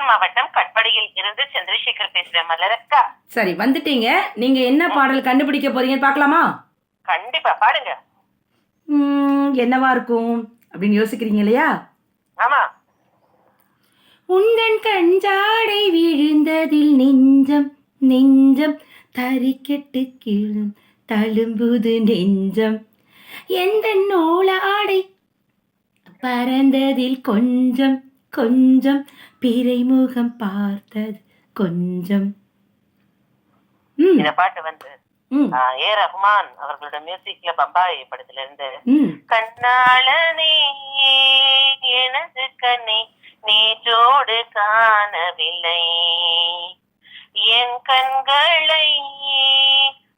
திண்டுக்கல் மாவட்டம் கட்படியில் இருந்து சந்திரசேகர் பேசுறேன். மலரக்கா, சரி, வந்துட்டீங்க. நீங்க என்ன பாடல் கண்டுபிடிக்க போறீங்கன்னு பார்க்கலாமா? கண்டிப்பா பாடுங்க. என்னவா இருக்கும் அப்படின்னு யோசிக்கிறீங்க இல்லையா? ஆமா. உந்தன் கஞ்சாடை விழுந்ததில் நெஞ்சம் நெஞ்சம் தறிக்கெட்டு கீழும் தழும்புது நெஞ்சம், எந்த நூலாடை பறந்ததில் கொஞ்சம் கொஞ்சம் பிறைமுகம் பார்த்தது கொஞ்சம். இந்த பாட்டு வந்து ஏ ரஹ்மான் அவர்களோட மியூசிக்ல பம்பாய் படத்துல இருந்து கண்ணாளனே எனது கண்ணை நேற்றோடு காணவில்லை, என் கண்களை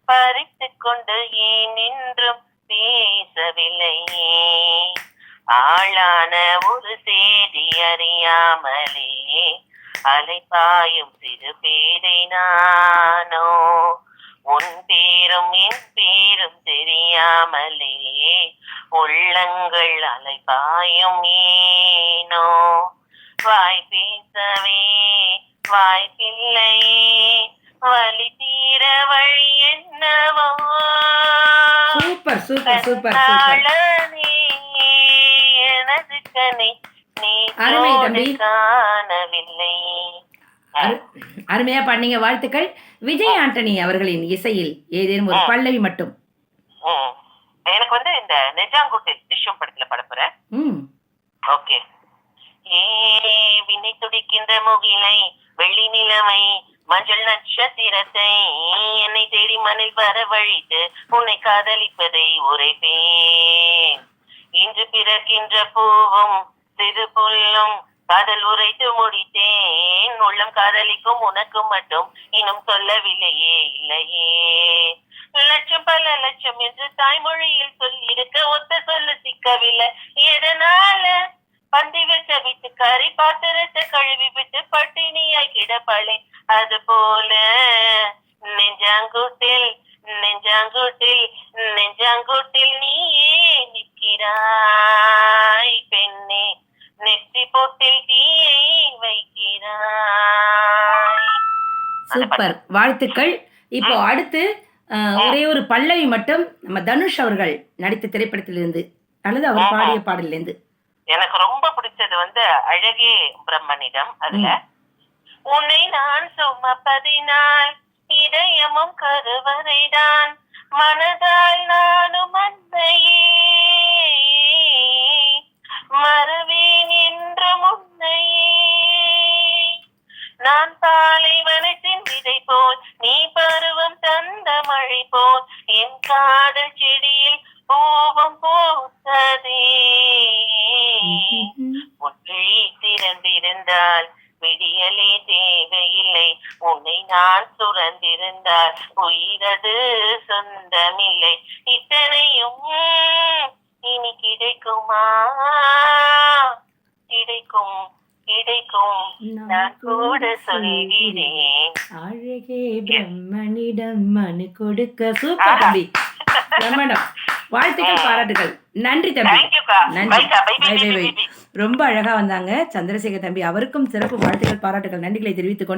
பறித்து கொண்டு ஏன் என்றும் பேசவில்லை, ஆளான ஒரு செய்தி அறியாமலே அலைப்பாயும் சிறு பேரை நானோ, உன் பேரும் என் பேரும் தெரியாமலே உள்ளங்கள் அலைப்பாயும் ஏனோ, வாய் பேசவே வாய்ப்பில்லை, வலி தீர வழி என்னவோ, சூப்பர் சூப்பர் சூப்பர் சூப்பர். எனது கனை அருமை தம்பி, காணவில்லை. அருமையா பண்ணீங்க, வாழ்த்துக்கள். விஜய் ஆண்டனி அவர்களின் இசையில் ஏதேனும் ஒரு பல்லவி மட்டும். எனக்கு வந்து இந்த நெஜாங்குட்டில் திஷ்யம் படத்துல படப்புறேன். ஓகே. ஏ வினை துடிக்கின்ற முகிலை வெள்ளி நிலைமை மஞ்சள் நட்சத்திரத்தை என்னை தேடி மண்ணில் வரவழைத்து உன்னை காதலிப்பதை உரைப்பேன், இன்று பிறக்கின்ற பூவும் சிறு புல்லும் காதல் உரைத்து முடித்தேன், உள்ளம் காதலிக்கும் உனக்கும் மட்டும் இன்னும் சொல்லவில்லையே இல்லையே, லட்சம் பல லட்சம் என்று தாய்மொழியில் சொல்லி இருக்க ஒத்த சொல்ல சிக்கவில்லை, எதனால பந்தி வச்ச விட்டு கறி பாத்திரத்தை கழுவி விட்டு பட்டினியாய் கிடப்பளே, அது போல நெஞ்சாங்குட்டில் நெஞ்சாங்குட்டில் நெஞ்சாங்குட்டில் நீயே நிற்கிறாய் பெண்ணே, நெற்றி போட்டில் தீயை வைக்கிறாய். சூப்பர், வாழ்த்துக்கள். இப்போ அடுத்து ஒரே ஒரு பல்லவி மட்டும் நம்ம தனுஷ் அவர்கள் நடித்த திரைப்படத்திலிருந்து அல்லது அவர் பாடிய பாடலிருந்து. எனக்கு ரொம்ப பிடிச்சது வந்து அழகே பிரம்மனிடம். அதுல உன்னை நான் சுமப்பதினால் இதயமும் கருவறைதான், மனதால் நானும் அன்னையே மறவேன் என்ற முன்னையே, நான் பாலைவனத்தின் விதை போல் நீ பருவம் தந்த மழை போல் என் காதல் செடியில் கோபம் போத்ததே, முற்றிழி திறந்திருந்தால் விடியலே தேவையில்லை, உன்னை நான் சுரந்திருந்தால் உயிரது சொந்தமில்லை, இத்தனையும் இனி கிடைக்குமா கிடைக்கும் கிடைக்கும் நான் கூட சொல்கிறேன், அழகே பிரம்மனிடம் மனு கொடுக்க. சூப்பர் தம்பி, பிரம்மண்டம். வாழ்த்துக்கள், பாராட்டுகள். நன்றி தம்பி, நன்றி. ரொம்ப அழகா வந்தாங்க சந்திரசேகர் தம்பி. அவருக்கும் சிறப்பு வாழ்த்துக்கள் பாராட்டுகள் நன்றிகளை தெரிவித்துக் கொண்டு